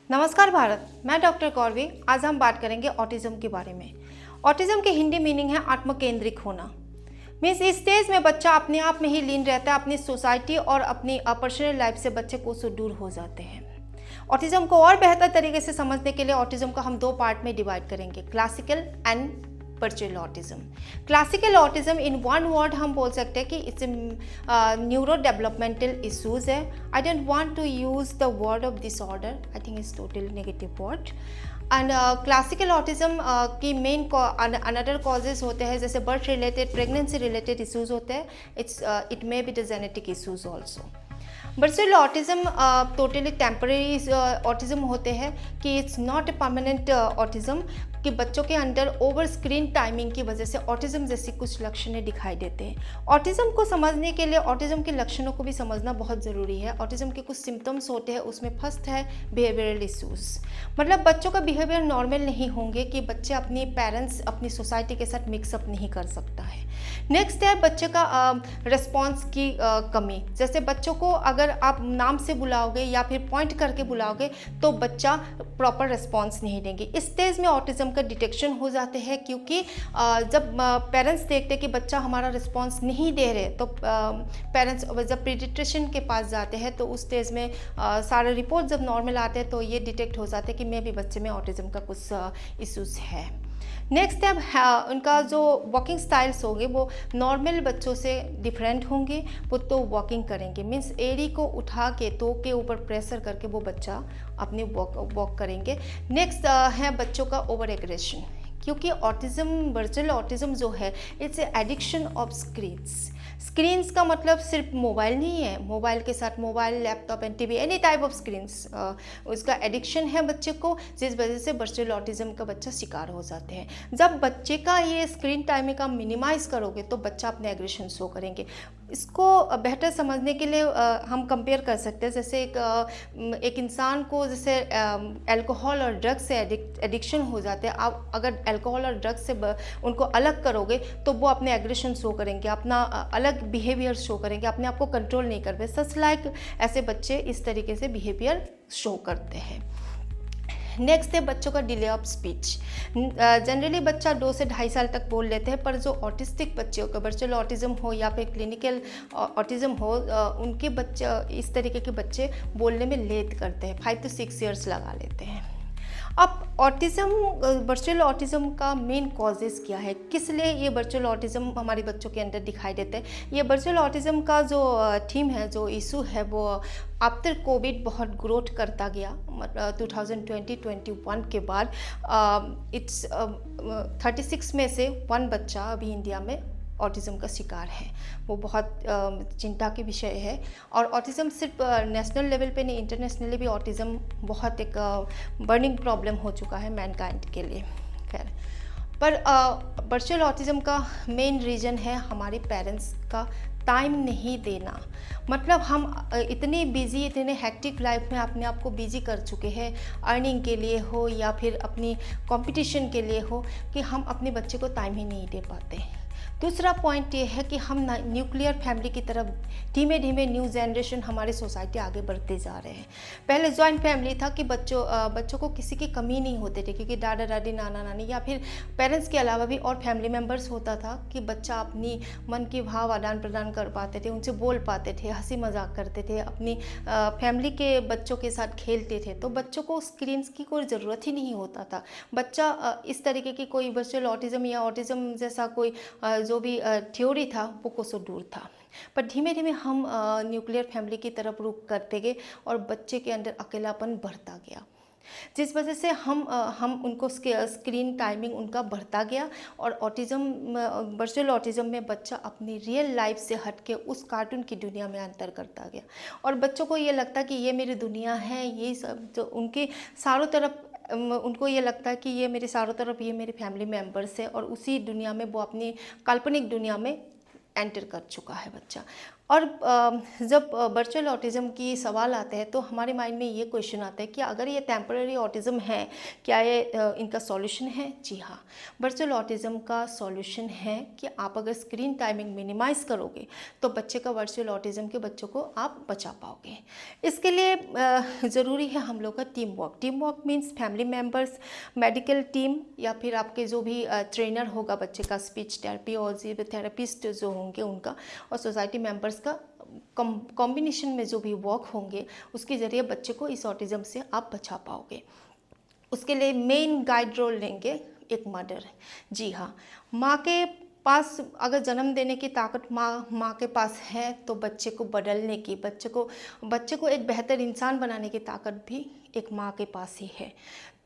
नमस्कार भारत, मैं डॉक्टर कौरवी। आज हम बात करेंगे ऑटिज्म के बारे में। ऑटिज्म की हिंदी मीनिंग है आत्मकेंद्रित होना। मीन्स इस स्टेज में बच्चा अपने आप में ही लीन रहता है, अपनी सोसाइटी और अपनी पर्सनल लाइफ से बच्चे को से दूर हो जाते हैं। ऑटिज्म को और बेहतर तरीके से समझने के लिए ऑटिज्म को हम दो पार्ट में डिवाइड करेंगे, classical and virtual autism. Classical autism in one word हम बोल सकते हैं कि इट्स न्यूरो डेवलपमेंटल इश्यूज है। I don't want to use the word of disorder, I think it's total negative word. And classical autism की main another causes होते हैं, जैसे birth related, pregnancy related issues होते हैं। It may be the genetic issues also. Virtual autism totally temporary autism होते हैं कि it's not a permanent autism, कि बच्चों के अंदर ओवर स्क्रीन टाइमिंग की वजह से ऑटिज्म जैसी कुछ लक्षणें दिखाई देते हैं। ऑटिज्म को समझने के लिए ऑटिज्म के लक्षणों को भी समझना बहुत ज़रूरी है। ऑटिज्म के कुछ सिम्टम्स होते हैं, उसमें फर्स्ट है बिहेवियरल इश्यूज। मतलब बच्चों का बिहेवियर नॉर्मल नहीं होंगे कि बच्चे अपनी पेरेंट्स, अपनी सोसाइटी के साथ मिक्सअप नहीं कर सकता है। नेक्स्ट है बच्चे का रिस्पॉन्स की कमी। जैसे बच्चों को अगर आप नाम से बुलाओगे या फिर पॉइंट करके बुलाओगे तो बच्चा प्रॉपर रिस्पॉन्स नहीं देंगे। इस स्टेज में ऑटिज्म का डिटेक्शन हो जाते हैं, क्योंकि जब पेरेंट्स देखते हैं कि बच्चा हमारा रिस्पॉन्स नहीं दे रहे तो पेरेंट्स जब पीडियाट्रिशियन के पास जाते हैं तो उस स्टेज में सारे रिपोर्ट जब नॉर्मल आते हैं तो ये डिटेक्ट हो जाते हैं कि मे भी बच्चे में ऑटिज्म का कुछ इश्यूज है। नेक्स्ट है उनका जो वॉकिंग स्टाइल्स होंगे वो नॉर्मल बच्चों से डिफरेंट होंगे। वो तो वॉकिंग करेंगे, मीन्स एड़ी को उठा के तो के ऊपर प्रेशर करके वो बच्चा अपनी वॉक करेंगे। नेक्स्ट है बच्चों का ओवर एग्रेशन, क्योंकि ऑटिज्म, वर्चुअल ऑटिज्म जो है it's addiction of screens. Screens का मतलब सिर्फ मोबाइल नहीं है, मोबाइल के साथ mobile, laptop and TV, any type of screens उसका एडिक्शन है बच्चे को, जिस वजह से वर्चुअल ऑटिज्म का बच्चा शिकार हो जाते हैं। जब बच्चे का ये स्क्रीन टाइमिंग का मिनिमाइज करोगे तो बच्चा अपने एग्रेशन शो करेंगे। इसको बेहतर समझने के लिए हम कंपेयर कर सकते हैं, जैसे एक इंसान को जैसे अल्कोहल और ड्रग्स से एडिक्शन हो जाते हैं। आप अगर अल्कोहल और ड्रग्स से उनको अलग करोगे तो वो अपने एग्रेशन शो करेंगे, अपना अलग बिहेवियर शो करेंगे, अपने आप को कंट्रोल नहीं कर पाए। सच लाइक ऐसे बच्चे इस तरीके से बिहेवियर शो करते हैं। नेक्स्ट है बच्चों का डिले ऑफ स्पीच। जनरली बच्चा 2 से 2.5 साल तक बोल लेते हैं, पर जो ऑटिस्टिक बच्चे का वर्चुअल ऑटिज्म हो या फिर क्लिनिकल ऑटिज्म हो, उनके बच्चे, इस तरीके के बच्चे बोलने में लेट करते हैं, 5 to 6 ईयर्स लगा लेते हैं। अब ऑटिज्म, वर्चुअल ऑटिज्म का मेन कॉजेज़ क्या है, किस लिए ये वर्चुअल ऑटिज्म हमारे बच्चों के अंदर दिखाई देता है। ये वर्चुअल ऑटिज्म का जो थीम है, जो इशू है, वो आफ्टर कोविड बहुत ग्रोथ करता गया। 2020-21 के बाद इट्स 36 में से 1 बच्चा अभी इंडिया में ऑटिज़म का शिकार है। वो बहुत चिंता के विषय है। और ऑटिज़म सिर्फ नेशनल लेवल पे नहीं, इंटरनेशनली भी ऑटिज़म बहुत एक बर्निंग प्रॉब्लम हो चुका है मैनकाइंड के लिए। खैर, पर वर्चुअल ऑटिज़म का मेन रीज़न है हमारे पेरेंट्स का टाइम नहीं देना। मतलब हम इतने बिजी, इतने हेक्टिक लाइफ में अपने आप को बिजी कर चुके हैं, अर्निंग के लिए हो या फिर अपनी कंपटीशन के लिए हो, कि हम अपने बच्चे को टाइम ही नहीं दे पाते। दूसरा पॉइंट ये है कि हम न्यूक्लियर फैमिली की तरफ धीमे धीमे न्यू जनरेशन, हमारी सोसाइटी आगे बढ़ते जा रहे हैं। पहले जॉइंट फैमिली था कि बच्चों को किसी की कमी नहीं होती थी, क्योंकि दादा दादी, नाना नानी या फिर पेरेंट्स के अलावा भी और फैमिली मेम्बर्स होता था कि बच्चा अपनी मन की भाव आदान प्रदान कर पाते थे, उनसे बोल पाते थे, हंसी मजाक करते थे, अपनी फैमिली के बच्चों के साथ खेलते थे। तो बच्चों को स्क्रीन्स की कोई ज़रूरत ही नहीं होता था। बच्चा इस तरीके की कोई वर्चुअल ऑटिज्म या ऑटिज्म जैसा कोई जो भी थ्योरी था वो कोसों दूर था। पर धीमे धीमे हम न्यूक्लियर फैमिली की तरफ रुख करते गए और बच्चे के अंदर अकेलापन बढ़ता गया, जिस वजह से हम उनको स्क्रीन टाइमिंग उनका बढ़ता गया। और ऑटिज्म, वर्चुअल ऑटिज्म में बच्चा अपनी रियल लाइफ से हट के उस कार्टून की दुनिया में अंतर करता गया। और बच्चों को ये लगता कि ये मेरी दुनिया है, ये सब जो उनके चारों तरफ, उनको ये लगता है कि ये मेरे चारों तरफ, ये मेरे फैमिली मेम्बर्स है, और उसी दुनिया में वो अपनी काल्पनिक दुनिया में एंटर कर चुका है बच्चा। और जब वर्चुअल ऑटिज़म की सवाल आते हैं तो हमारे माइंड में ये क्वेश्चन आता है कि अगर ये टेम्पररी ऑटिज़म है, क्या ये इनका सॉल्यूशन है? जी हाँ, वर्चुअल ऑटिज़म का सॉल्यूशन है कि आप अगर स्क्रीन टाइमिंग मिनिमाइज़ करोगे तो बच्चे का वर्चुअल ऑटिज़म के बच्चों को आप बचा पाओगे। इसके लिए ज़रूरी है हम लोग का team work. Team work means family members, medical team या फिर आपके जो भी ट्रेनर होगा बच्चे का, स्पीच थेरेपी और थेरेपिस्ट जो होंगे उनका, और सोसाइटी मेम्बर्स का कॉम्बिनेशन में जो भी वर्क होंगे उसके ज़रिए बच्चे को इस ऑटिज़म से आप बचा पाओगे। उसके लिए मेन गाइड रोल लेंगे एक मदर। जी हाँ, माँ के पास अगर जन्म देने की ताकत माँ के पास है तो बच्चे को बदलने की, बच्चे को एक बेहतर इंसान बनाने की ताकत भी एक माँ के पास ही है।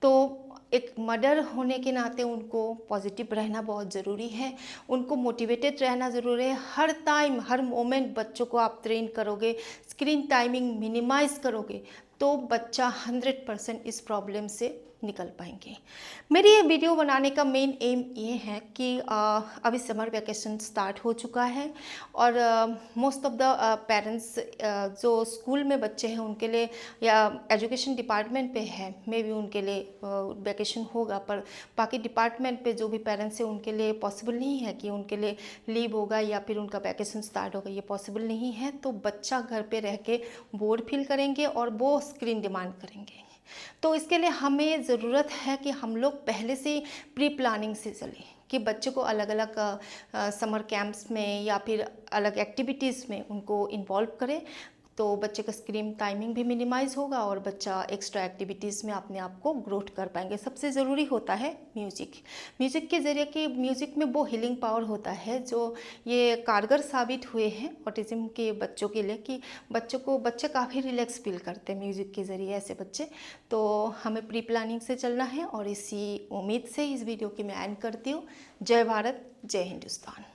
तो एक मदर होने के नाते उनको पॉजिटिव रहना बहुत ज़रूरी है, उनको मोटिवेटेड रहना ज़रूरी है। हर टाइम हर मोमेंट बच्चों को आप ट्रेन करोगे, स्क्रीन टाइमिंग मिनिमाइज़ करोगे तो बच्चा 100% इस प्रॉब्लम से निकल पाएंगे। मेरी ये वीडियो बनाने का मेन एम ये है कि अभी समर वैकेशन स्टार्ट हो चुका है और मोस्ट ऑफ द पेरेंट्स जो स्कूल में बच्चे हैं उनके लिए या एजुकेशन डिपार्टमेंट पे है, मे भी उनके लिए वैकेशन होगा, पर बाकी डिपार्टमेंट पे जो भी पेरेंट्स हैं उनके लिए पॉसिबल नहीं है कि उनके लिए लीव होगा या फिर उनका वैकेशन स्टार्ट होगा, ये पॉसिबल नहीं है। तो बच्चा घर पे रह के बोर फील करेंगे और वो स्क्रीन डिमांड करेंगे। तो इसके लिए हमें ज़रूरत है कि हम लोग पहले से प्री प्लानिंग से चलें कि बच्चे को अलग अलग समर कैंप्स में या फिर अलग एक्टिविटीज़ में उनको इन्वॉल्व करें, तो बच्चे का स्क्रीन टाइमिंग भी मिनिमाइज़ होगा और बच्चा एक्स्ट्रा एक्टिविटीज़ में अपने आप को ग्रोथ कर पाएंगे। सबसे ज़रूरी होता है म्यूज़िक के ज़रिए कि म्यूज़िक में वो हीलिंग पावर होता है जो ये कारगर साबित हुए हैं ऑटिज़म के बच्चों के लिए कि बच्चे काफ़ी रिलैक्स फील करते हैं म्यूज़िक के ज़रिए ऐसे बच्चे। तो हमें प्री प्लानिंग से चलना है और इसी उम्मीद से इस वीडियो की मैं एंड करती हूँ। जय भारत, जय हिंदुस्तान।